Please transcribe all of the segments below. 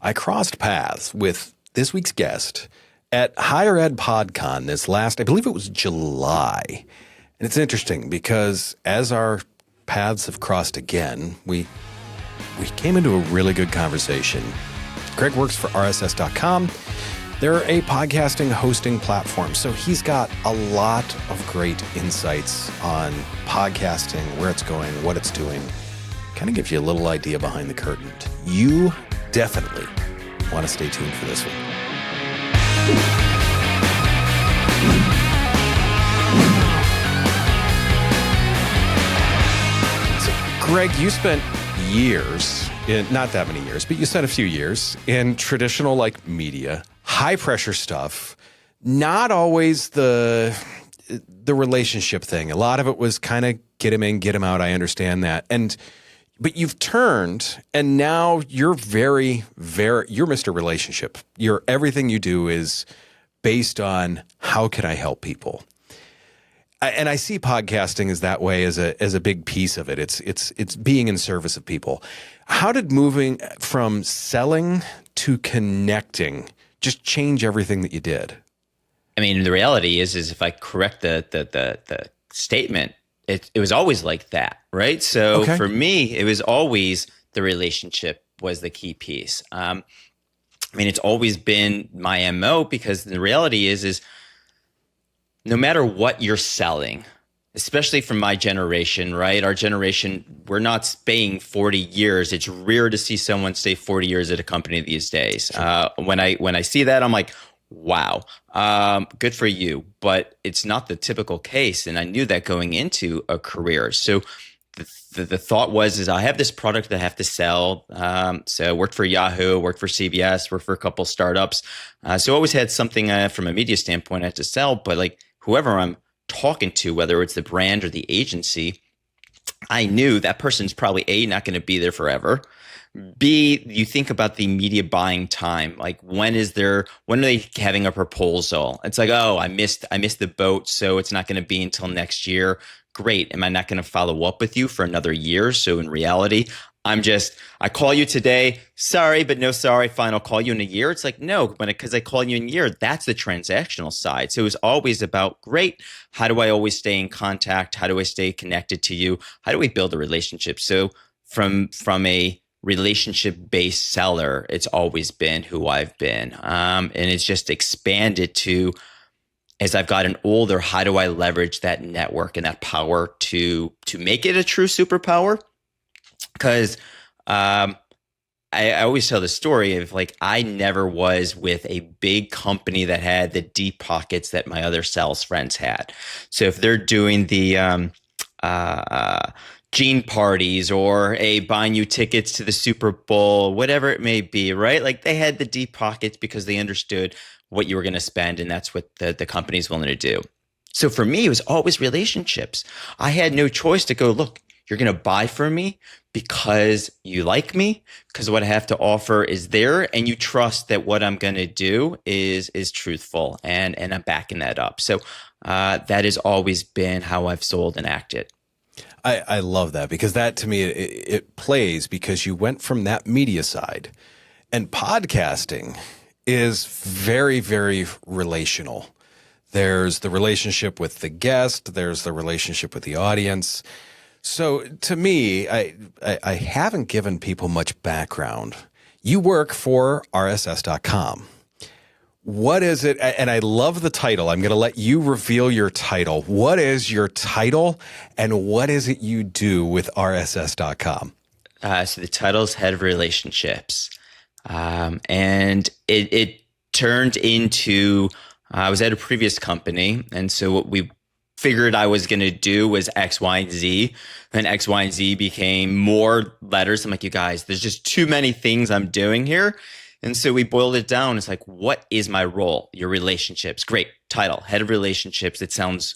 I crossed paths with this week's guest at Higher Ed PodCon I believe it was July. And it's interesting because as our paths have crossed again, we came into a really good conversation. Greg works for RSS.com. They're a podcasting hosting platform, so he's got a lot of great insights on podcasting, where it's going, what it's doing. Kind of gives you a little idea behind the curtain. You definitely want to stay tuned for this one. So, Greg, you spent years, not that many years, but you spent a few years in traditional like media, high pressure stuff, not always the relationship thing. A lot of it was kind of get him in, get him out. I understand that. But you've turned and now you're you're Mr. Relationship. Everything you do is based on how can I help people? And I see podcasting as that way as a big piece of it. It's being in service of people. How did moving from selling to connecting just change everything that you did? I mean, the reality is if I correct the statement, it was always like that, right? So For me, it was always the relationship was the key piece. I mean, it's always been my MO because the reality is no matter what you're selling, especially from my generation, right? Our generation, we're not staying 40 years. It's rare to see someone stay 40 years at a company these days. Sure. When I see that, I'm like, wow, good for you. But it's not the typical case. And I knew that going into a career. So the thought was I have this product that I have to sell. So I worked for Yahoo, worked for CBS, worked for a couple startups. So I always had something from a media standpoint I had to sell. But like whoever I'm talking to, whether it's the brand or the agency, I knew that person's probably A, not going to be there forever. B, you think about the media buying time. Like when are they having a proposal? It's like, oh, I missed the boat, so it's not going to be until next year. Great. Am I not going to follow up with you for another year? So in reality, I call you today. Sorry, but no sorry. Fine, I'll call you in a year. It's like, no, because I call you in a year, that's the transactional side. So it was always about, great. How do I always stay in contact? How do I stay connected to you? How do we build a relationship? So from a relationship-based seller, it's always been who I've been. And it's just expanded to, as I've gotten older, how do I leverage that network and that power to make it a true superpower? Because I always tell the story of like, I never was with a big company that had the deep pockets that my other sales friends had. So if they're doing the Gene parties or buying you tickets to the Super Bowl, whatever it may be, right? Like they had the deep pockets because they understood what you were going to spend, and that's what the company's willing to do. So for me, it was always relationships. I had no choice to go, look, you're going to buy from me because you like me, because what I have to offer is there, and you trust that what I'm going to do is truthful, and I'm backing that up. So that has always been how I've sold and acted. I love that because that to me, it plays because you went from that media side, and podcasting is very, very relational. There's the relationship with the guest. There's the relationship with the audience. So to me, I haven't given people much background. You work for RSS.com. What is it? And I love the title. I'm going to let you reveal your title. What is your title and what is it you do with RSS.com? So the title is Head of Relationships. And it turned into, I was at a previous company. And so what we figured I was going to do was X, Y, and Z. Then X, Y, and Z became more letters. I'm like, you guys, there's just too many things I'm doing here. And so we boiled it down. It's like, what is my role? Your relationships. Great title, Head of Relationships. It sounds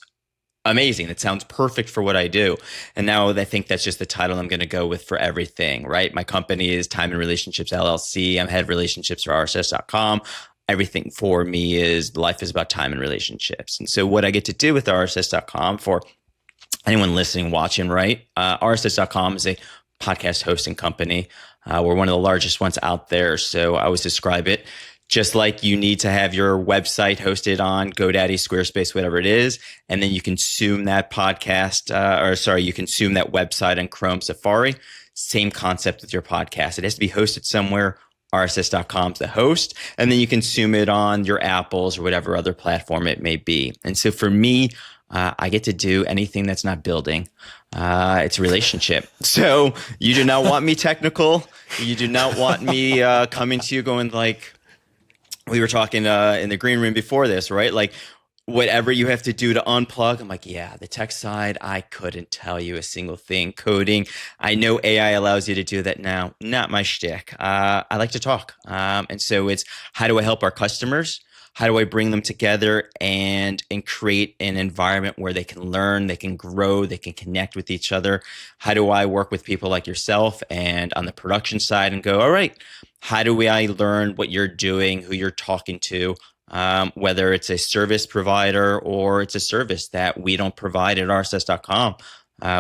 amazing. It sounds perfect for what I do. And now I think that's just the title I'm going to go with for everything, right? My company is Time and Relationships LLC. I'm Head of Relationships for RSS.com. Everything for me is life is about time and relationships. And so what I get to do with RSS.com for anyone listening, watching, right? RSS.com is a podcast hosting company. We're one of the largest ones out there. So I always describe it just like you need to have your website hosted on GoDaddy, Squarespace, whatever it is, and then you consume that you consume that website on Chrome, Safari. Same concept with your podcast. It has to be hosted somewhere. RSS.com is the host, and then you consume it on your Apples or whatever other platform it may be. And so for me, I get to do anything that's not building. It's a relationship. So you do not want me technical. You do not want me coming to you going like, we were talking in the green room before this, right? Like whatever you have to do to unplug. I'm like, yeah, the tech side, I couldn't tell you a single thing. Coding, I know AI allows you to do that now. Not my shtick. I like to talk. And so it's how do I help our customers? How do I bring them together and create an environment where they can learn, they can grow, they can connect with each other? How do I work with people like yourself and on the production side and go, all right, how do I learn what you're doing, who you're talking to, whether it's a service provider or it's a service that we don't provide at rss.com.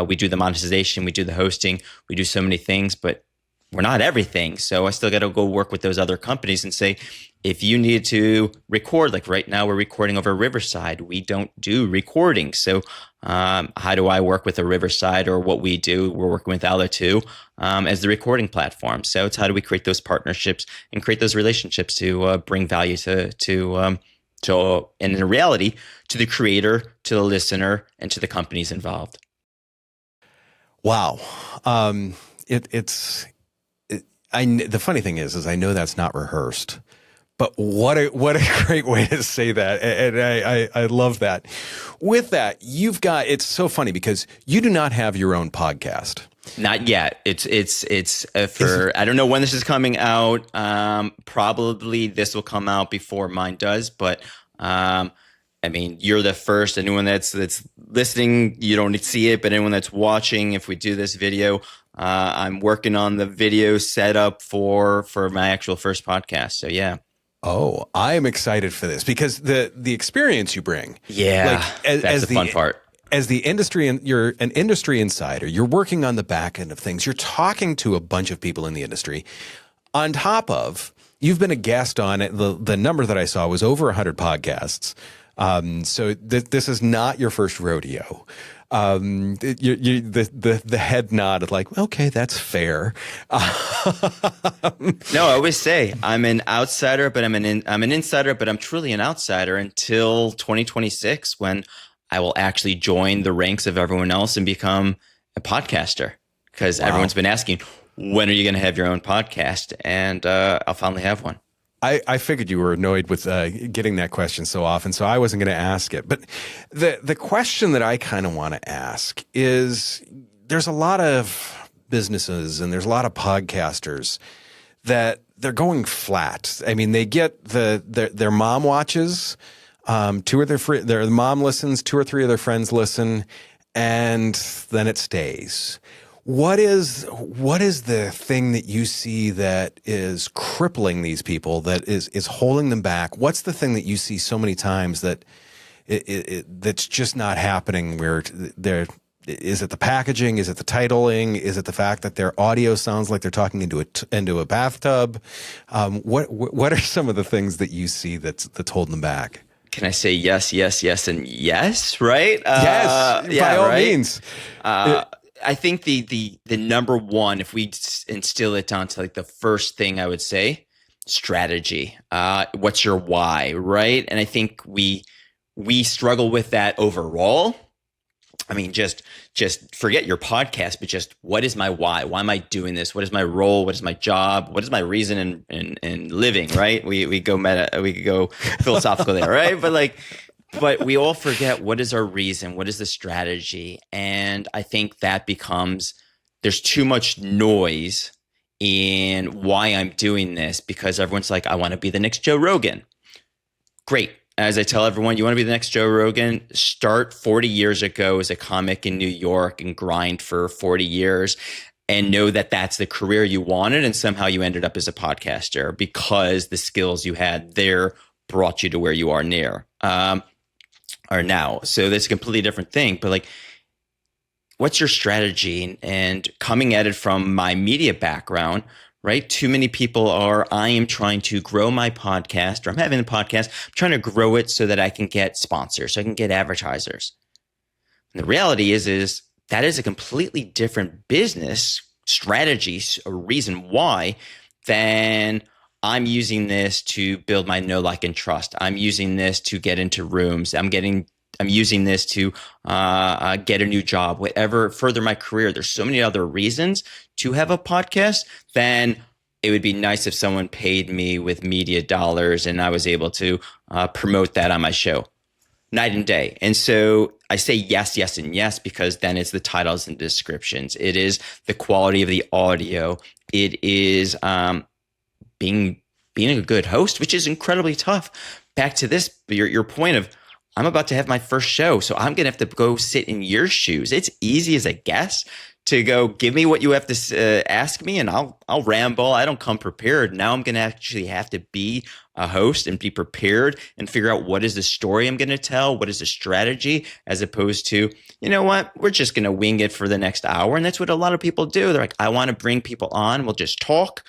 We do the monetization, we do the hosting, we do so many things, but we're not everything. So I still got to go work with those other companies and say, if you need to record, like right now we're recording over Riverside, we don't do recording. So how do I work with a Riverside or what we do? We're working with Allo2 as the recording platform. So it's how do we create those partnerships and create those relationships to bring value to and in reality, to the creator, to the listener, and to the companies involved. Wow. The funny thing is I know that's not rehearsed, but what a great way to say that. And I love that. With that, it's so funny because you do not have your own podcast. Not yet. It's I don't know when this is coming out. Probably this will come out before mine does, but I mean, you're the first. Anyone that's listening, you don't see it, but anyone that's watching, if we do this video, I'm working on the video setup for my actual first podcast. So yeah. Oh, I am excited for this because the experience you bring. Yeah, that's the fun part. As the industry, and you're an industry insider, you're working on the back end of things. You're talking to a bunch of people in the industry. On top of, you've been a guest on it. The number that I saw was over 100 podcasts. So this is not your first rodeo. The head nod of like, okay, that's fair. No, I always say I'm an outsider, but I'm an insider, but I'm truly an outsider until 2026 when I will actually join the ranks of everyone else and become a podcaster. Because everyone's been asking, when are you going to have your own podcast? And I'll finally have one. I figured you were annoyed with getting that question so often, so I wasn't going to ask it. But the question that I kind of want to ask is, there's a lot of businesses and there's a lot of podcasters that they're going flat. I mean, they get their mom watches, their mom listens, 2 or 3 of their friends listen, and then it stays. What is the thing that you see that is crippling these people, that is holding them back? What's the thing that you see so many times that that's just not happening? Where is it the packaging? Is it the titling? Is it the fact that their audio sounds like they're talking into a bathtub? What are some of the things that you see that's holding them back? Can I say yes, yes, yes, and yes? Right? Yes, by all means. I think the number one, if we instill it down to like the first thing, I would say strategy. What's your why, right? And I think we struggle with that overall. I mean, just forget your podcast, but just what is my why? Why am I doing this? What is my role? What is my job? What is my reason in living? Right? We could go philosophical there, right? But we all forget, what is our reason? What is the strategy? And I think that there's too much noise in why I'm doing this, because everyone's like, I want to be the next Joe Rogan. Great. As I tell everyone, you want to be the next Joe Rogan? Start 40 years ago as a comic in New York and grind for 40 years and know that that's the career you wanted. And somehow you ended up as a podcaster because the skills you had there brought you to where you are now. So that's a completely different thing. But like, what's your strategy? And coming at it from my media background, right? Too many people are, I am trying to grow my podcast, or I'm having a podcast, I'm trying to grow it so that I can get sponsors, so I can get advertisers. And the reality is that is a completely different business strategy, a reason why, than I'm using this to build my know, like, and trust. I'm using this to get into rooms. I'm using this to get a new job, whatever, further my career. There's so many other reasons to have a podcast than it would be nice if someone paid me with media dollars and I was able to promote that on my show night and day. And so I say yes, yes, and yes, because then it's the titles and descriptions. It is the quality of the audio. It is being a good host, which is incredibly tough. Back to this, your point of, I'm about to have my first show, so I'm going to have to go sit in your shoes. It's easy as a guest to go, give me what you have to ask me, and I'll ramble. I don't come prepared. Now I'm going to actually have to be a host and be prepared and figure out what is the story I'm going to tell, what is the strategy, as opposed to, you know what, we're just going to wing it for the next hour. And that's what a lot of people do. They're like, I want to bring people on. We'll just talk.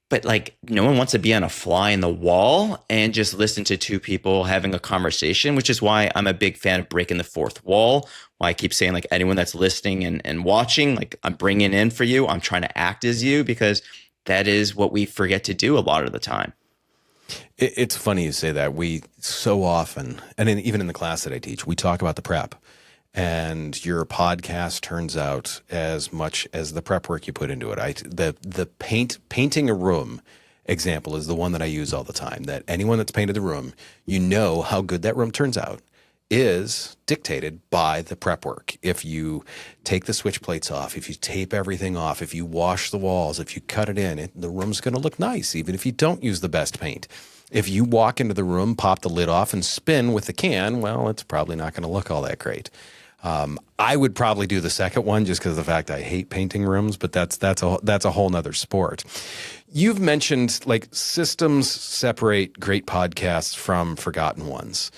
But like, no one wants to be on a fly in the wall and just listen to two people having a conversation, which is why I'm a big fan of breaking the fourth wall. Why I keep saying, like, anyone that's listening and watching, like, I'm bringing in for you. I'm trying to act as you, because that is what we forget to do a lot of the time. It's funny you say that. We so often, and even in the class that I teach, we talk about the prep. And your podcast turns out as much as the prep work you put into it. The painting a room example is the one that I use all the time, that anyone that's painted the room, you know how good that room turns out is dictated by the prep work. If you take the switch plates off, if you tape everything off, if you wash the walls, if you cut it in, the room's going to look nice, even if you don't use the best paint. If you walk into the room, pop the lid off, and spin with the can, well, it's probably not going to look all that great. I would probably do the second one just because of the fact I hate painting rooms, but that's a whole nother sport. You've mentioned, like, systems separate great podcasts from forgotten ones.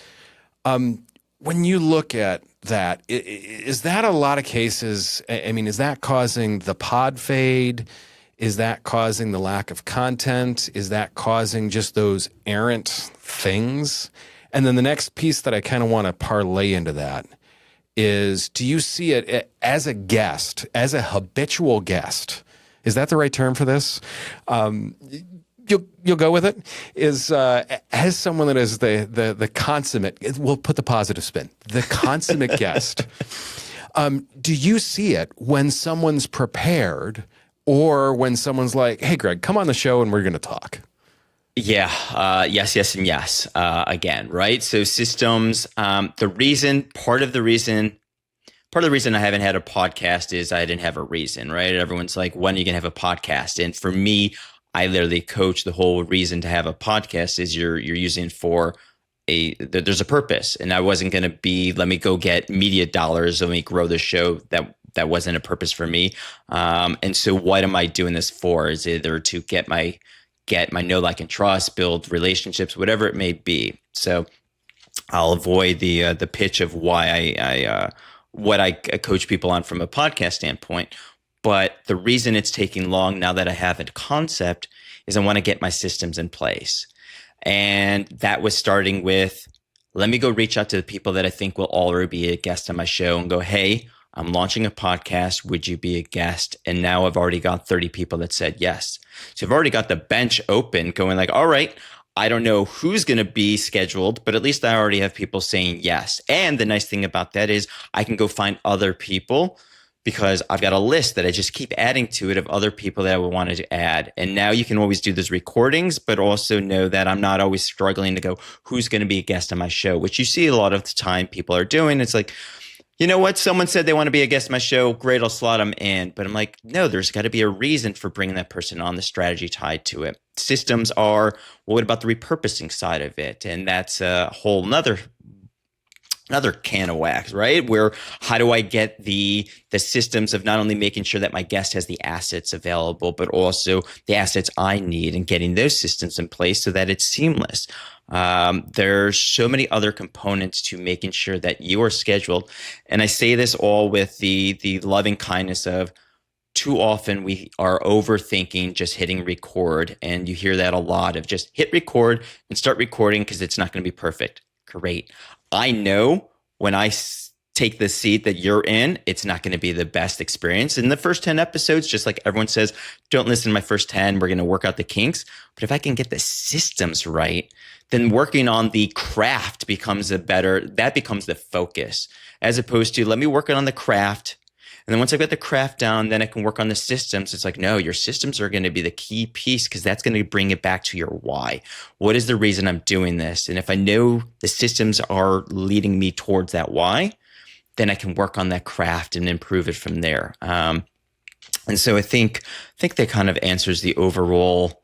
When you look at that, is that a lot of cases? I mean, is that causing the pod fade? Is that causing the lack of content? Is that causing just those errant things? And then the next piece that I kind of want to parlay into that is, do you see it as a guest, as a habitual guest? Is that the right term for this? You'll go with it? Is as someone that is the consummate, we'll put the positive spin, the consummate guest. Do you see it when someone's prepared, or when someone's like, "Hey, Greg, come on the show and we're going to talk"? Yeah. Yes, yes, and yes. Again, right? So systems, part of the reason I haven't had a podcast is I didn't have a reason, right? Everyone's like, when are you going to have a podcast? And for me, I literally coach the whole reason to have a podcast is you're using for there's a purpose. And I wasn't going to be, let me go get media dollars, let me grow the show. That wasn't a purpose for me. And so what am I doing this for? Is either to get my know, like, and trust, build relationships, whatever it may be. So I'll avoid the pitch of why I coach people on from a podcast standpoint. But the reason it's taking long now that I have a concept is I want to get my systems in place. And that was starting with, let me go reach out to the people that I think will already be a guest on my show and go, hey, I'm launching a podcast. Would you be a guest? And now I've already got 30 people that said yes. So I've already got the bench open going, like, all right, I don't know who's going to be scheduled, but at least I already have people saying yes. And the nice thing about that is I can go find other people, because I've got a list that I just keep adding to it of other people that I would want to add. And now you can always do those recordings, but also know that I'm not always struggling to go, who's going to be a guest on my show, which you see a lot of the time people are doing. It's like, you know what? Someone said they want to be a guest on my show. Great, I'll slot them in. But I'm like, no, there's got to be a reason for bringing that person on, the strategy tied to it. Systems are, well, what about the repurposing side of it? And that's a whole another can of wax, right? Where how do I get the systems of not only making sure that my guest has the assets available, but also the assets I need, and getting those systems in place so that it's seamless. There's so many other components to making sure that you are scheduled. And I say this all with the loving kindness of, too often we are overthinking just hitting record. And you hear that a lot of just hit record and start recording because it's not going to be perfect. Great. I know when I take the seat that you're in, it's not going to be the best experience. In the first 10 episodes, just like everyone says, don't listen to my first 10. We're going to work out the kinks. But if I can get the systems right, then working on the craft becomes that becomes the focus, as opposed to let me work on the craft. And then once I've got the craft down, then I can work on the systems. It's like, no, your systems are going to be the key piece because that's going to bring it back to your why. What is the reason I'm doing this? And if I know the systems are leading me towards that why, then I can work on that craft and improve it from there. And so I think that kind of answers the overall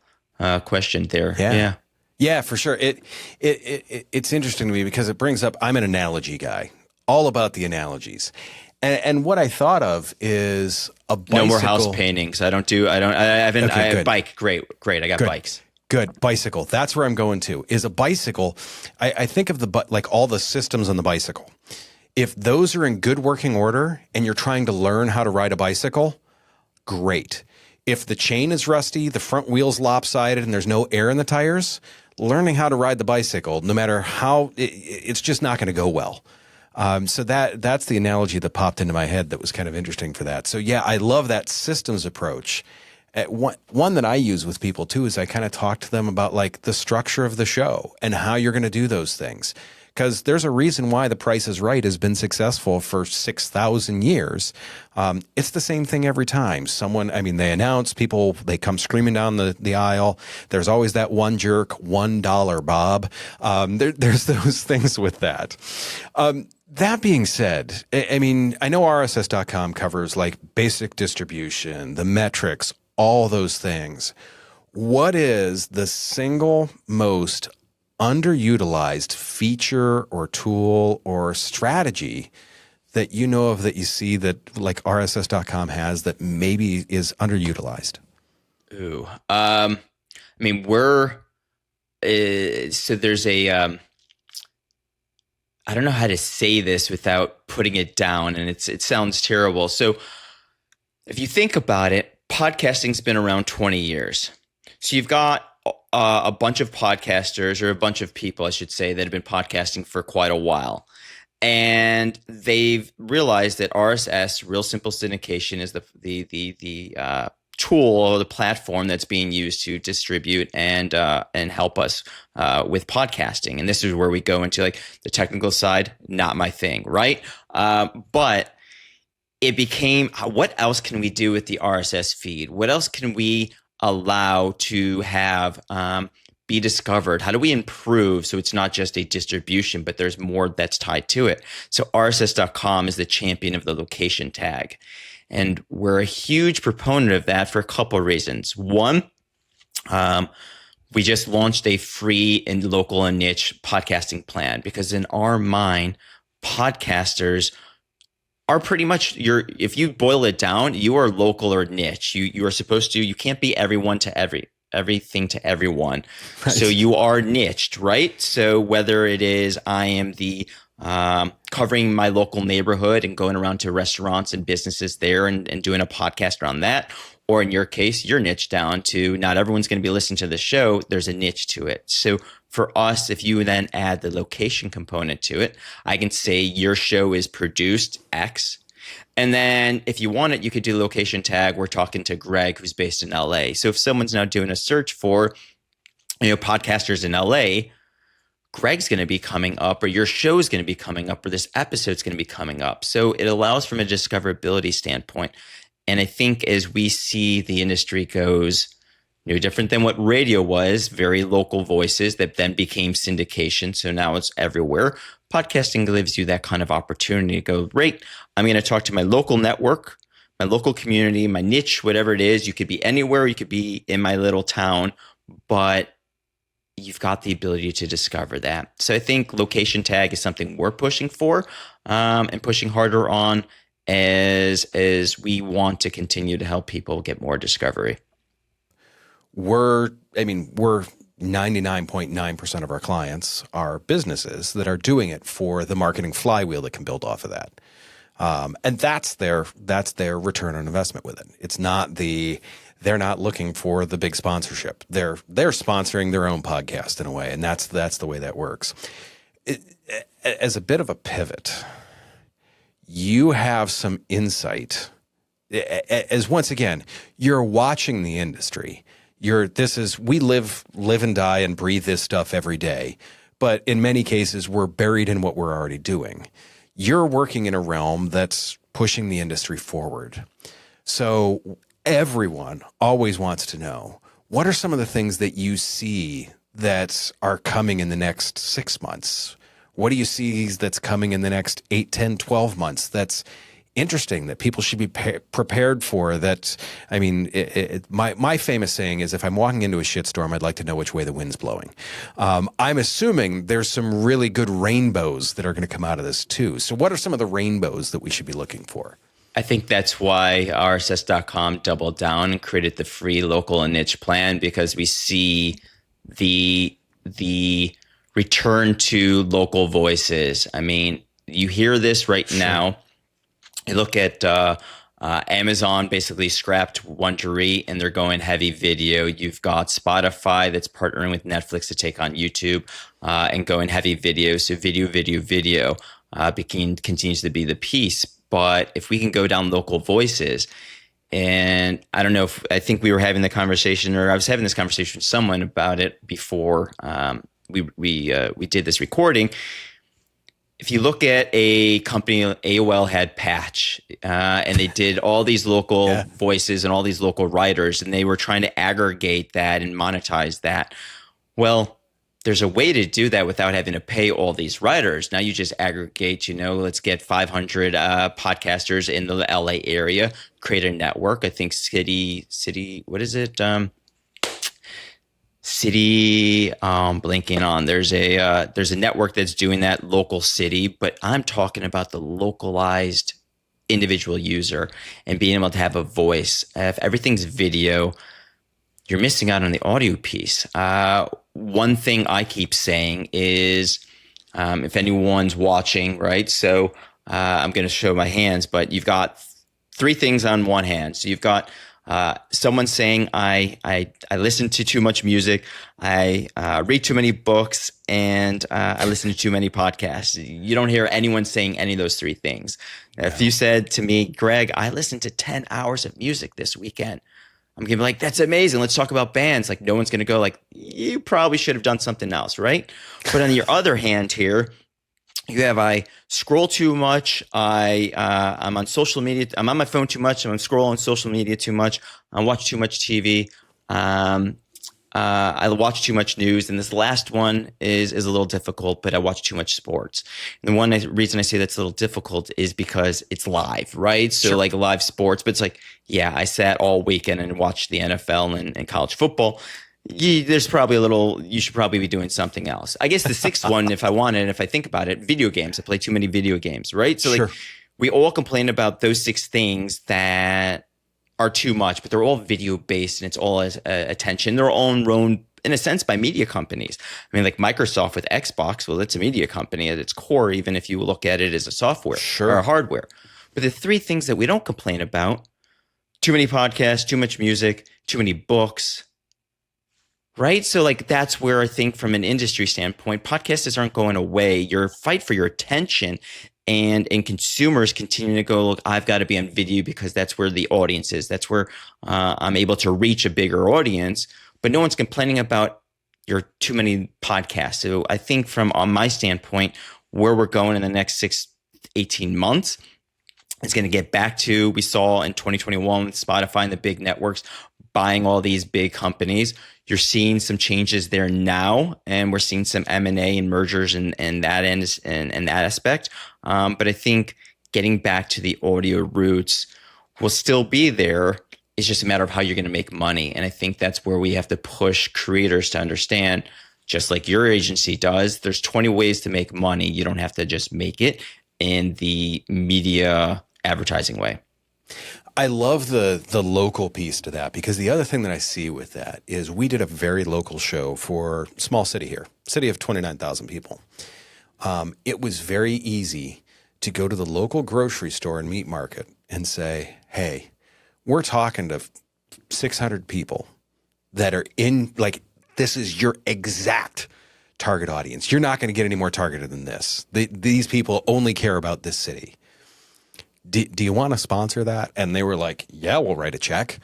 question there. Yeah, for sure. It's interesting to me because it brings up, I'm an analogy guy, all about the analogies. And what I thought of is a bicycle. No more house paintings. I have a bike. Great. I got bikes. Good. Bicycle. That's where I'm going to, is a bicycle. I think of like all the systems on the bicycle. If those are in good working order and you're trying to learn how to ride a bicycle, great. If the chain is rusty, the front wheel's lopsided, and there's no air in the tires, learning how to ride the bicycle, no matter how, it's just not going to go well. So that's the analogy that popped into my head that was kind of interesting for that. So yeah, I love that systems approach. One that I use with people too is I kind of talk to them about like the structure of the show and how you're going to do those things. Because there's a reason why The Price is Right has been successful for 6,000 years. It's the same thing every time. They announce, people, they come screaming down the aisle. There's always that one jerk, $1 Bob. There's those things with that. That being said, I know RSS.com covers like basic distribution, the metrics, all those things. What is the single most underutilized feature or tool or strategy that you know of that you see that like RSS.com has that maybe is underutilized? Ooh. So there's I don't know how to say this without putting it down, and it sounds terrible. So if you think about it, podcasting's been around 20 years. So you've got a bunch of podcasters, or a bunch of people, I should say, that have been podcasting for quite a while. And they've realized that RSS, real simple syndication, is the tool or the platform that's being used to distribute and help us with podcasting. And this is where we go into like the technical side, not my thing, right? But it became, what else can we do with the RSS feed? What else can we allow to have be discovered? How do we improve so it's not just a distribution, but there's more that's tied to it? So RSS.com is the champion of the location tag. And we're a huge proponent of that for a couple of reasons. One, we just launched a free and local and niche podcasting plan because in our mind, podcasters are pretty much if you boil it down, you are local or niche. You are supposed to, you can't be everyone to everything to everyone. Right. So you are niched, right? So whether it is I am the covering my local neighborhood and going around to restaurants and businesses there and doing a podcast around that, or in your case, you're niched down to not everyone's going to be listening to the show. There's a niche to it. So for us, if you then add the location component to it, I can say your show is produced X. And then if you want it, you could do location tag. We're talking to Greg, who's based in LA. So if someone's now doing a search for, podcasters in LA, Greg's going to be coming up, or your show is going to be coming up, or this episode's going to be coming up. So it allows from a discoverability standpoint. And I think as we see the industry goes, different than what radio was, very local voices that then became syndication. So now it's everywhere. Podcasting gives you that kind of opportunity to go, great, I'm going to talk to my local network, my local community, my niche, whatever it is. You could be anywhere. You could be in my little town, but you've got the ability to discover that. So I think location tag is something we're pushing for and pushing harder on as we want to continue to help people get more discovery. We're 99.9% of our clients are businesses that are doing it for the marketing flywheel that can build off of that. And that's their return on investment with it. It's not they're not looking for the big sponsorship. They're sponsoring their own podcast in a way, and that's the way that works. As a bit of a pivot, you have some insight. As once again, you're watching the industry. We live and die and breathe this stuff every day. But in many cases, we're buried in what we're already doing. You're working in a realm that's pushing the industry forward. So everyone always wants to know, what are some of the things that you see that are coming in the next 6 months? What do you see that's coming in the next 8, 10, 12 months that's interesting, that people should be prepared for? That, I mean, my famous saying is, if I'm walking into a shitstorm, I'd like to know which way the wind's blowing. I'm assuming there's some really good rainbows that are going to come out of this too. So what are some of the rainbows that we should be looking for? I think that's why RSS.com doubled down and created the free local and niche plan, because we see the return to local voices. I mean, you hear this right now. You look at Amazon basically scrapped Wondery and they're going heavy video. You've got Spotify that's partnering with Netflix to take on YouTube and going heavy video. So video continues to be the piece. But if we can go down local voices, and I don't know I think we were having the conversation, or I was having this conversation with someone about it before we did this recording. If you look at a company, AOL had Patch, and they did all these local voices and all these local writers, and they were trying to aggregate that and monetize that. Well, there's a way to do that without having to pay all these writers. Now you just aggregate, let's get 500 podcasters in the LA area, create a network. I think City, what is it? City, blinking on. There's a network that's doing that, local city, but I'm talking about the localized individual user and being able to have a voice. If everything's video, you're missing out on the audio piece. One thing I keep saying is, if anyone's watching, right? So I'm going to show my hands, but you've got 3 things on one hand. So you've got someone saying, I listen to too much music, I read too many books, and I listen to too many podcasts. You don't hear anyone saying any of those 3 things. If you said to me, Greg, I listened to 10 hours of music this weekend, I'm going to be like, that's amazing. Let's talk about bands. Like, no one's going to go like, you probably should have done something else, right? But on your other hand here, you have, I scroll too much. I'm on social media. I'm on my phone too much. I'm scrolling social media too much. I watch too much TV. I watch too much news. And this last one is a little difficult, but I watch too much sports. And the one reason I say that's a little difficult is because it's live, right? So like live sports, but it's like, yeah, I sat all weekend and watched the NFL and college football. There's probably you should probably be doing something else. I guess the 6th one, if I think about it, video games. I play too many video games, right? So like we all complain about those 6 things that are too much, but they're all video based and it's all attention. They're all owned in a sense by media companies. I mean, like Microsoft with Xbox, well, it's a media company at its core, even if you look at it as a software or a hardware. But the 3 things that we don't complain about: too many podcasts, too much music, too many books. Right? So like that's where I think from an industry standpoint, podcasters aren't going away. Your fight for your attention and consumers continue to go, look, I've got to be on video because that's where the audience is. That's where I'm able to reach a bigger audience. But no one's complaining about your too many podcasts. So I think on my standpoint, where we're going in the next 6, 18 months, it's going to get back to, we saw in 2021 with Spotify and the big networks buying all these big companies. You're seeing some changes there now, and we're seeing some M&A and mergers and that end and that aspect. But I think getting back to the audio roots will still be there. It's just a matter of how you're going to make money. And I think that's where we have to push creators to understand, just like your agency does, there's 20 ways to make money. You don't have to just make it in the media advertising way. I love the local piece to that, because the other thing that I see with that is we did a very local show for small city here, city of 29,000 people. It was very easy to go to the local grocery store and meat market and say, hey, we're talking to 600 people that are in, like, this is your exact target audience. You're not going to get any more targeted than this. These people only care about this city. Do you want to sponsor that? And they were like, yeah, we'll write a check.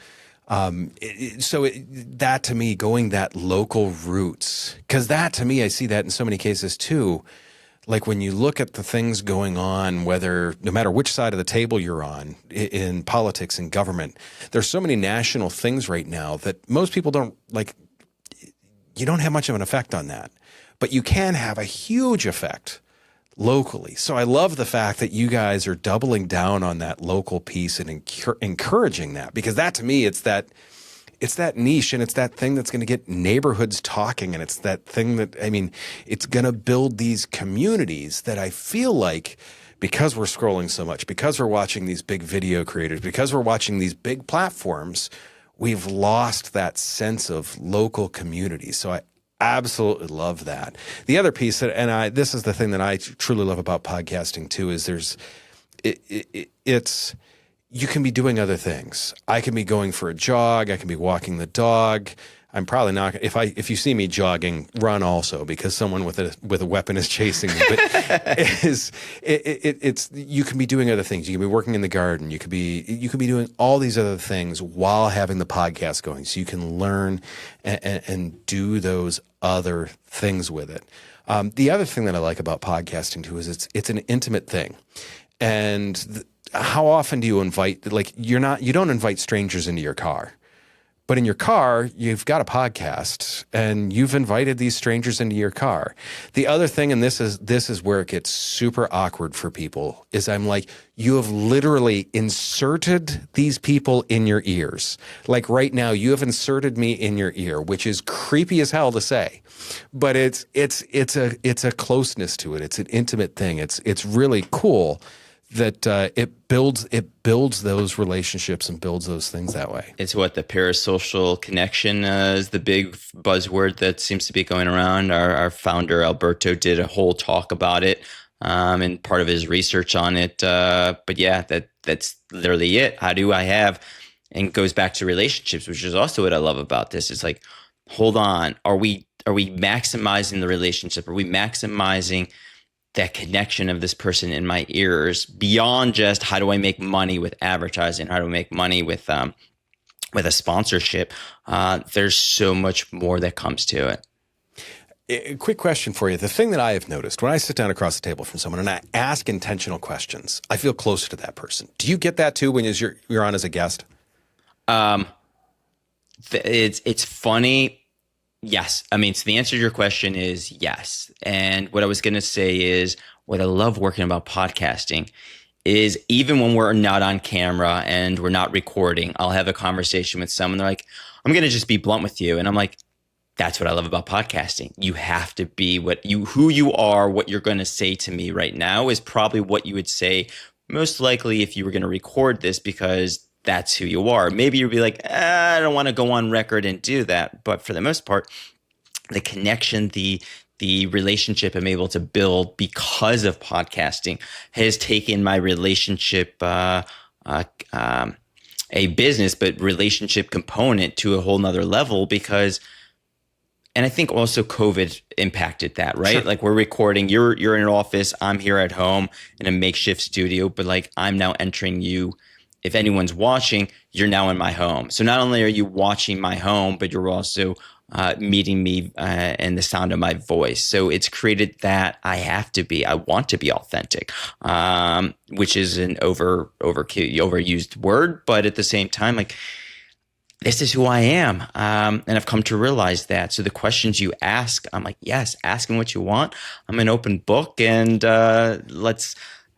That to me, going that local roots, because that to me, I see that in so many cases too. Like when you look at the things going on, no matter which side of the table you're on in politics and government, there's so many national things right now that most people don't like. You don't have much of an effect on that, but you can have a huge effect locally. So I love the fact that you guys are doubling down on that local piece and encouraging that, because that to me, it's that niche and it's that thing that's going to get neighborhoods talking. And it's that thing that, I mean, it's going to build these communities that I feel like, because we're scrolling so much, because we're watching these big video creators, because we're watching these big platforms, we've lost that sense of local community. So I absolutely love that. The other piece this is the thing that I truly love about podcasting too, is it's you can be doing other things. I can be going for a jog. I can be walking the dog. I'm probably not. If you see me jogging, run also, because someone with a weapon is chasing me. But you can be doing other things. You can be working in the garden. You could be doing all these other things while having the podcast going, so you can learn and do those other things with it. The other thing that I like about podcasting too is it's an intimate thing, and how often do you invite? Like you don't invite strangers into your car. But in your car, you've got a podcast, and you've invited these strangers into your car. The other thing, and this is where it gets super awkward for people, is I'm like, you have literally inserted these people in your ears. Like right now, you have inserted me in your ear, which is creepy as hell to say, but it's a closeness to it. It's an intimate thing. It's really cool that it builds those relationships and builds those things that way. It's what the parasocial connection is the big buzzword that seems to be going around. Our founder Alberto did a whole talk about it, and part of his research on it. But yeah, that's literally it. How do I have? And it goes back to relationships, which is also what I love about this. It's like, hold on, are we maximizing the relationship? Are we maximizing that connection of this person in my ears beyond just how do I make money with advertising? How do I make money with a sponsorship? There's so much more that comes to it. A quick question for you. The thing that I have noticed when I sit down across the table from someone and I ask intentional questions, I feel closer to that person. Do you get that too when you're on as a guest? It's funny. Yes. I mean, so the answer to your question is yes. And what I was going to say is what I love working about podcasting is even when we're not on camera and we're not recording, I'll have a conversation with someone. They're like, I'm going to just be blunt with you. And I'm like, that's what I love about podcasting. You have to be who you are. What you're going to say to me right now is probably what you would say most likely if you were going to record this, because that's who you are. Maybe you'd be like, I don't want to go on record and do that. But for the most part, the connection, the relationship I'm able to build because of podcasting has taken my relationship, a business, but relationship component to a whole nother level because, and I think also COVID impacted that, right? Sure. Like we're recording, you're in an office, I'm here at home in a makeshift studio, but like I'm now entering you. If anyone's watching, you're now in my home. So not only are you watching my home, but you're also meeting me and the sound of my voice. So it's created that I want to be authentic, which is an overused word, but at the same time, like this is who I am. And I've come to realize that. So the questions you ask, I'm like, yes, ask me what you want. I'm an open book, and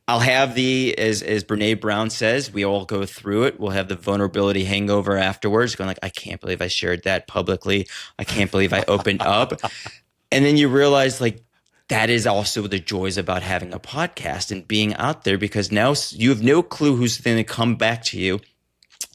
I'll have as Brene Brown says, we all go through it. We'll have the vulnerability hangover afterwards, going like, I can't believe I shared that publicly. I can't believe I opened up. And then you realize like that is also the joys about having a podcast and being out there, because now you have no clue who's going to come back to you.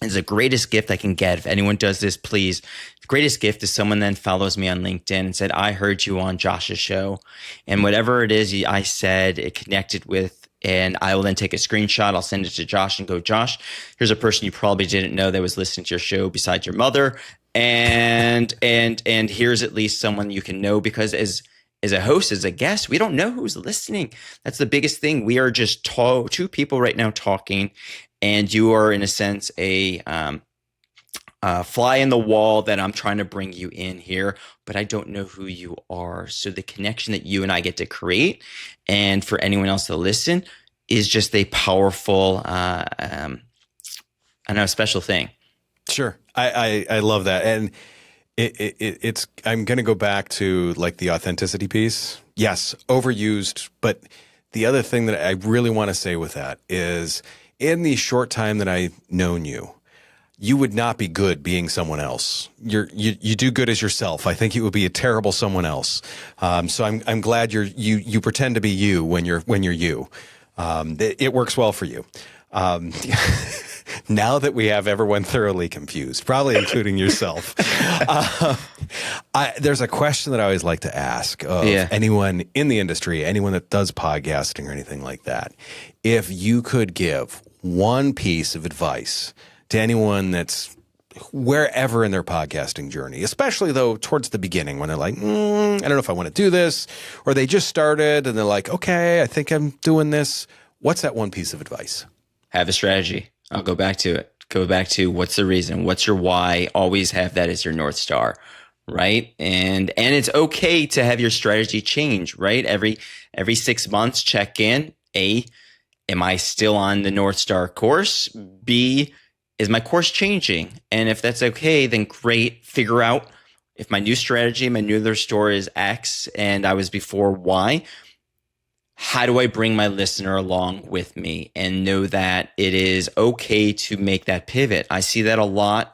It's the greatest gift I can get. If anyone does this, please. The greatest gift is someone then follows me on LinkedIn and said, I heard you on Josh's show. And whatever it is I said, it connected with And I will then take a screenshot. I'll send it to Josh and go, Josh, here's a person you probably didn't know that was listening to your show besides your mother. And here's at least someone you can know, because as a host, as a guest, we don't know who's listening. That's the biggest thing. We are just two people right now talking, and you are in a sense a fly in the wall that I'm trying to bring you in here, but I don't know who you are. So the connection that you and I get to create, and for anyone else to listen, is just a powerful, special thing. Sure. I love that. And it's, I'm going to go back to like the authenticity piece. Yes, overused. But the other thing that I really want to say with that is, in the short time that I've known you, you would not be good being someone else. You do good as yourself. I think you would be a terrible someone else. So I'm glad you pretend to be you when you're you. It works well for you. Now that we have everyone thoroughly confused, probably including yourself, there's a question that I always like to ask of anyone in the industry, anyone that does podcasting or anything like that. If you could give one piece of advice to anyone that's wherever in their podcasting journey, especially though towards the beginning when they're like, I don't know if I want to do this, or they just started and they're like, okay, I think I'm doing this. What's that one piece of advice? Have a strategy. I'll go back to it. Go back to what's the reason? What's your why? Always have that as your North Star, right? And it's okay to have your strategy change, right? Every 6 months, check in. A, am I still on the North Star course? B, is my course changing? And if that's okay, then great. Figure out if my new strategy, my new North Star is X and I was before Y. How do I bring my listener along with me and know that it is okay to make that pivot? I see that a lot.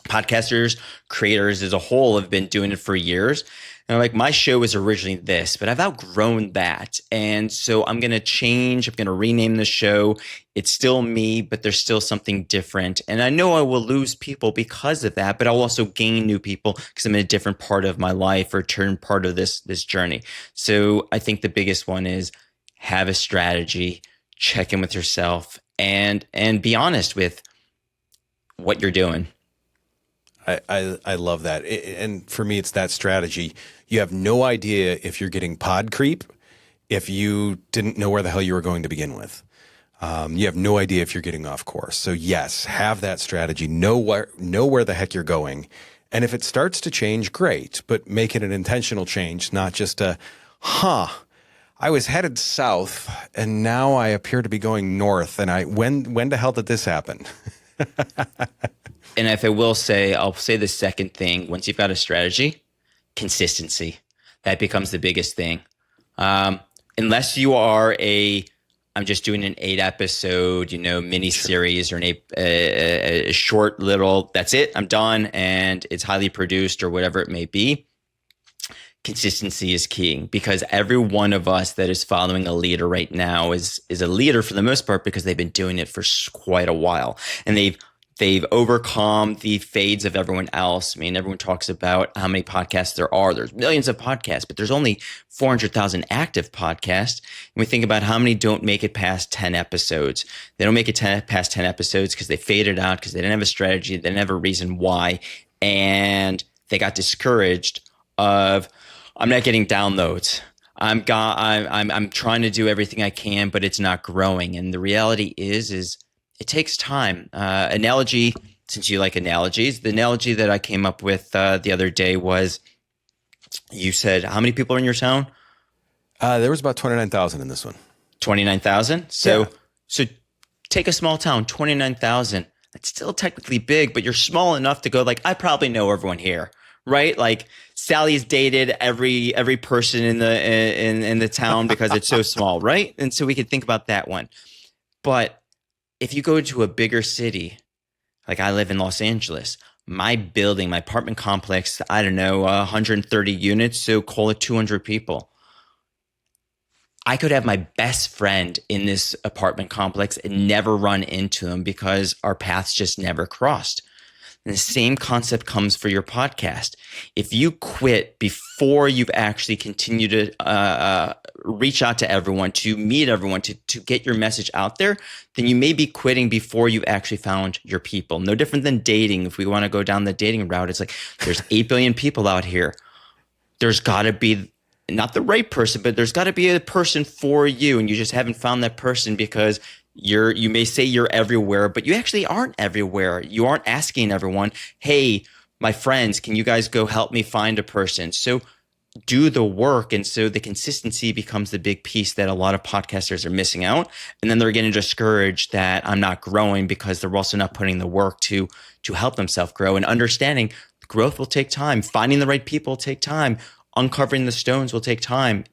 Podcasters, creators as a whole have been doing it for years. And like, my show was originally this, but I've outgrown that. And so I'm going to change. I'm going to rename the show. It's still me, but there's still something different. And I know I will lose people because of that, but I'll also gain new people because I'm in a different part of my life or turn part of this journey. So I think the biggest one is have a strategy, check in with yourself, and be honest with what you're doing. I love that. And for me, it's that strategy. You have no idea if you're getting pod creep if you didn't know where the hell you were going to begin with. You have no idea if you're getting off course. So yes, have that strategy. Know where the heck you're going. And if it starts to change, great. But make it an intentional change, not just I was headed south and now I appear to be going north. And when the hell did this happen? And if I will say, I'll say the second thing. Once you've got a strategy, consistency. That becomes the biggest thing. Unless you are I'm just doing an 8-episode, mini series, or a short little, that's it, I'm done, and it's highly produced or whatever it may be. Consistency is key, because every one of us that is following a leader right now is a leader for the most part because they've been doing it for quite a while, and they've overcome the fades of everyone else. I mean, everyone talks about how many podcasts there are. There's millions of podcasts, but there's only 400,000 active podcasts. And we think about how many don't make it past 10 episodes. They don't make it past 10 episodes because they faded out, because they didn't have a strategy. They didn't have a reason why. And they got discouraged of, I'm not getting downloads. I'm trying to do everything I can, but it's not growing. And the reality is it takes time. Analogy, since you like analogies, the analogy that I came up with the other day was, you said, how many people are in your town? There was about 29,000 in this one. 29,000? So take a small town, 29,000. It's still technically big, but you're small enough to go like, I probably know everyone here, right? Like, Sally's dated every person in the town because it's so small, right? And so we could think about that one. But if you go to a bigger city, like I live in Los Angeles, my building, my apartment complex, I don't know, 130 units, so call it 200 people. I could have my best friend in this apartment complex and never run into him because our paths just never crossed. And the same concept comes for your podcast. If you quit before you've actually continued to reach out to everyone, to meet everyone, to get your message out there, then you may be quitting before you've actually found your people. No different than dating. If we want to go down the dating route, it's like there's 8 billion people out here. There's got to be not the right person, but there's got to be a person for you, and you just haven't found that person because you may say you're everywhere, but you actually aren't everywhere. You aren't asking everyone, hey, my friends, can you guys go help me find a person? So do the work. And so the consistency becomes the big piece that a lot of podcasters are missing out. And then they're getting discouraged that I'm not growing because they're also not putting the work to help themselves grow, and understanding growth will take time. Finding the right people will take time. Uncovering the stones will take time.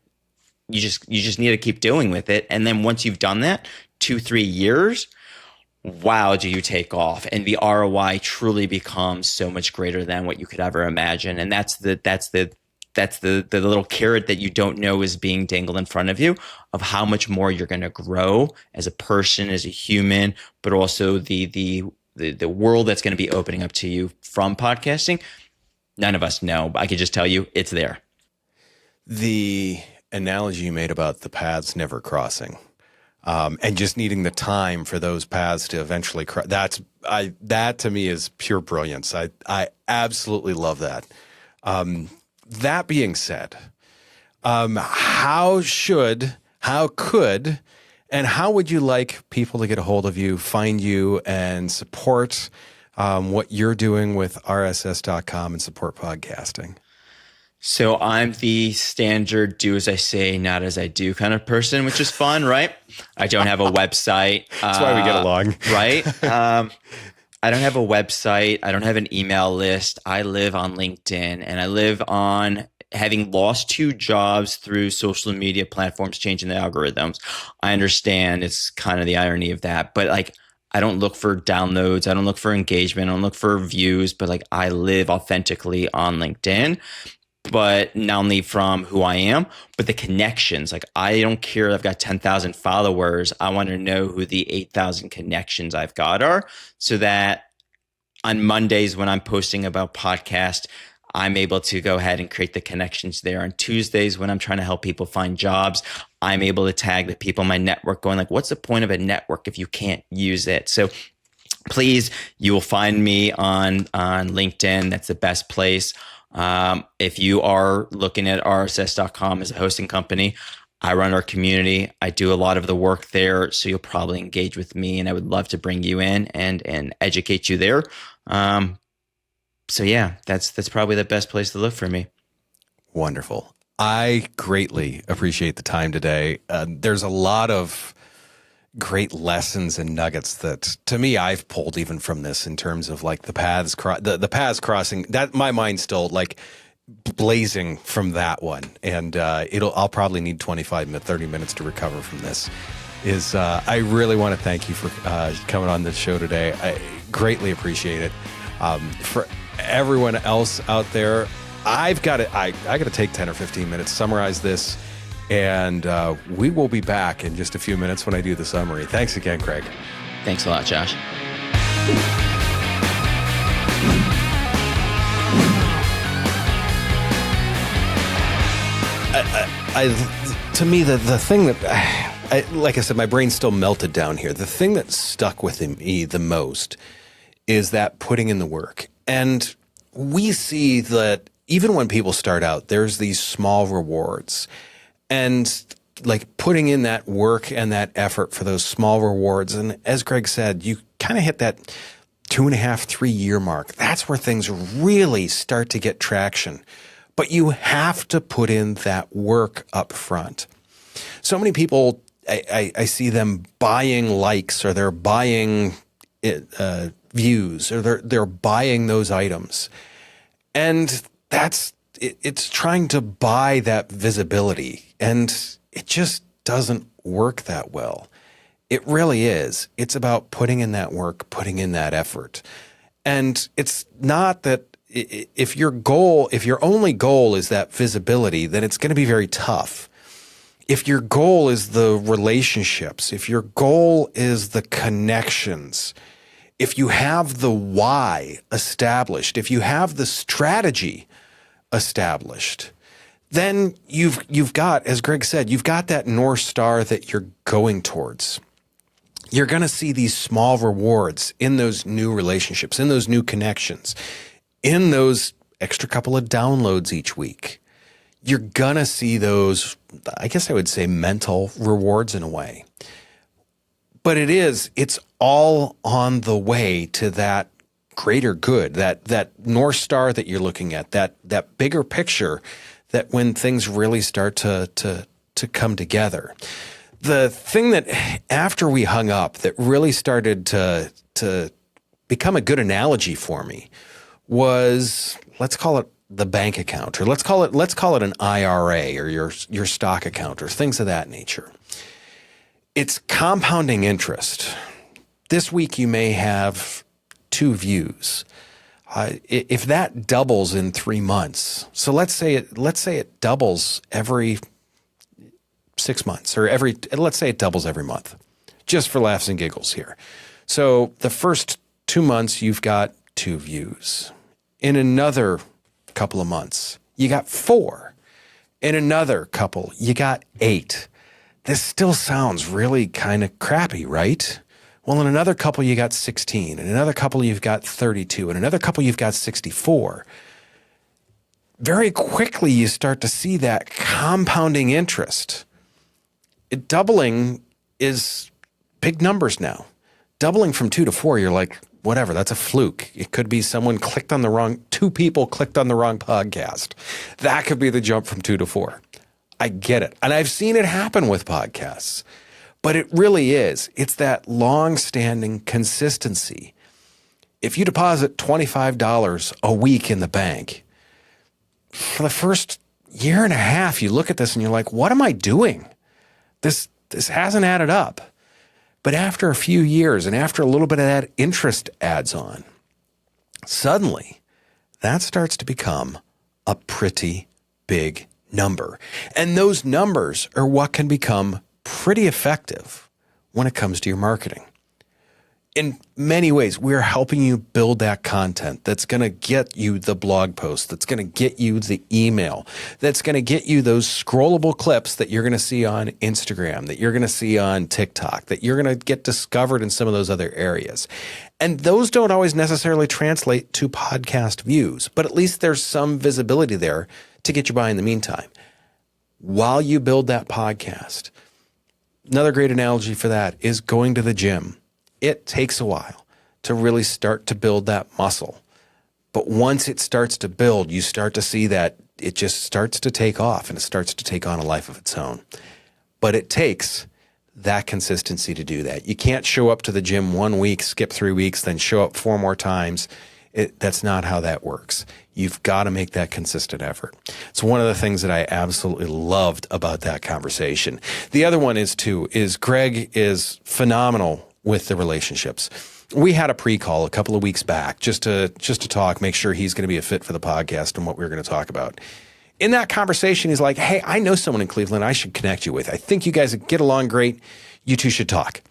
You just need to keep doing with it. And then once you've done that, 2-3 years, wow, do you take off. And the ROI truly becomes so much greater than what you could ever imagine. And that's the little carrot that you don't know is being dangled in front of you, of how much more you're going to grow as a person, as a human, but also the world that's going to be opening up to you from podcasting. None of us know, but I can just tell you it's there. The analogy you made about the paths never crossing, and just needing the time for those paths to eventually cross, that to me is pure brilliance. I absolutely love that. That being said, how could, and how would you like people to get a hold of you, find you, and support what you're doing with RSS.com and support podcasting? So I'm the standard do as I say, not as I do kind of person, which is fun, right? I don't have a website. That's why we get along. Right? I don't have a website. I don't have an email list. I live on LinkedIn, and I live on having lost 2 jobs through social media platforms changing the algorithms. I understand it's kind of the irony of that, but like, I don't look for downloads. I don't look for engagement. I don't look for views, but like, I live authentically on LinkedIn, but not only from who I am, but the connections. Like, I don't care if I've got 10,000 followers. I want to know who the 8,000 connections I've got are, so that on Mondays when I'm posting about podcast, I'm able to go ahead and create the connections there. On Tuesdays when I'm trying to help people find jobs, I'm able to tag the people in my network, going like, what's the point of a network if you can't use it? So please, you will find me on LinkedIn. That's the best place. If you are looking at RSS.com as a hosting company, I run our community. I do a lot of the work there, so you'll probably engage with me, and I would love to bring you in and educate you there. So yeah, that's probably the best place to look for me. Wonderful. I greatly appreciate the time today. There's a lot of great lessons and nuggets that, to me, I've pulled even from this, in terms of like the paths crossing. That my mind's still like blazing from that one, and I'll probably need 30 minutes to recover from this. I really want to thank you for coming on this show today. I greatly appreciate it. For everyone else out there, I got to take 10 or 15 minutes, summarize this, and we will be back in just a few minutes when I do the summary. Thanks again, Craig. Thanks a lot, Josh. To me, the thing that, like I said, my brain's still melted down here. The thing that stuck with me the most is that putting in the work. And we see that even when people start out, there's these small rewards. And like putting in that work and that effort for those small rewards. And as Greg said, you kind of hit that 2.5-3 year mark. That's where things really start to get traction. But you have to put in that work up front. So many people, I see them buying likes, or they're buying views, or they're buying those items. And it's trying to buy that visibility. And it just doesn't work that well. It really is. It's about putting in that work, putting in that effort. And it's not that if your only goal is that visibility, then it's going to be very tough. If your goal is the relationships, if your goal is the connections, if you have the why established, if you have the strategy established, then you've got, as Greg said, you've got that North Star that you're going towards. You're going to see these small rewards in those new relationships, in those new connections, in those extra couple of downloads each week. You're going to see those, I guess I would say, mental rewards in a way. But it's all on the way to that greater good, that North Star that you're looking at, that bigger picture, that when things really start to come together. The thing that after we hung up that really started to become a good analogy for me was, let's call it the bank account, or let's call it an IRA or your stock account or things of that nature. It's compounding interest. This week you may have 2 views. If that doubles in 3 months, so let's say it doubles every 6 months, or let's say it doubles every month, just for laughs and giggles here. So the first 2 months, you've got 2 views. In another couple of months, you got 4. In another couple, you got 8. This still sounds really kind of crappy, right? Well, in another couple, you got 16. In another couple, you've got 32. In another couple, you've got 64. Very quickly, you start to see that compounding interest. Doubling is big numbers now. Doubling from 2 to 4, you're like, whatever, that's a fluke. It could be 2 people clicked on the wrong podcast. That could be the jump from 2 to 4. I get it. And I've seen it happen with podcasts. But it really is. It's that long-standing consistency. If you deposit $25 a week in the bank, for the first year and a half, you look at this and you're like, what am I doing? This hasn't added up. But after a few years and after a little bit of that interest adds on, suddenly that starts to become a pretty big number. And those numbers are what can become pretty effective when it comes to your marketing. In many ways, we're helping you build that content that's going to get you the blog post, that's going to get you the email, that's going to get you those scrollable clips that you're going to see on Instagram, that you're going to see on TikTok, that you're going to get discovered in some of those other areas. And those don't always necessarily translate to podcast views, but at least there's some visibility there to get you by in the meantime. While you build that podcast, another great analogy for that is going to the gym. It takes a while to really start to build that muscle. But once it starts to build, you start to see that it just starts to take off and it starts to take on a life of its own. But it takes that consistency to do that. You can't show up to the gym 1 week, skip 3 weeks, then show up 4 more times. That's not how that works. You've got to make that consistent effort. It's one of the things that I absolutely loved about that conversation. The other one is Greg is phenomenal with the relationships. We had a pre-call a couple of weeks back just to talk, make sure he's going to be a fit for the podcast and what we were going to talk about. In that conversation, he's like, hey, I know someone in Cleveland I should connect you with. I think you guys get along great. You two should talk.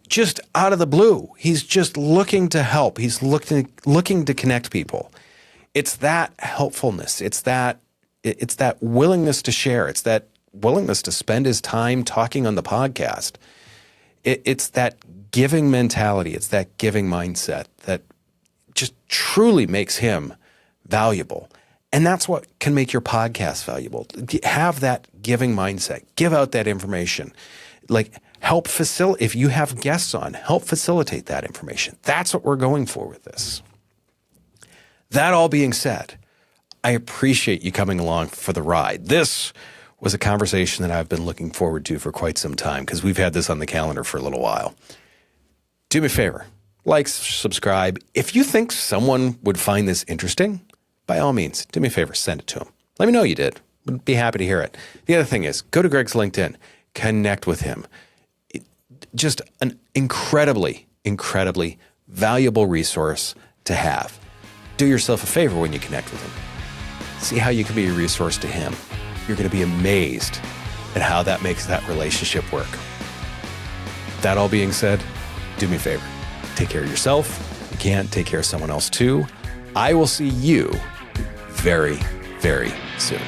Just out of the blue, he's just looking to help. He's looking to connect people. It's that helpfulness. It's that willingness to share. It's that willingness to spend his time talking on the podcast. It's that giving mentality. It's that giving mindset that just truly makes him valuable. And that's what can make your podcast valuable. Have that giving mindset. Give out that information. Help facilitate, if you have guests on, help facilitate that information. That's what we're going for with this. That all being said, I appreciate you coming along for the ride. This was a conversation that I've been looking forward to for quite some time because we've had this on the calendar for a little while. Do me a favor, like, subscribe. If you think someone would find this interesting, by all means, do me a favor, send it to them. Let me know you did. Would be happy to hear it. The other thing is, go to Greg's LinkedIn, connect with him. Just an incredibly, incredibly valuable resource to have. Do yourself a favor when you connect with him. See how you can be a resource to him. You're going to be amazed at how that makes that relationship work. That all being said, do me a favor. take care of yourself. You can't take care of someone else too. I will see you very, very soon.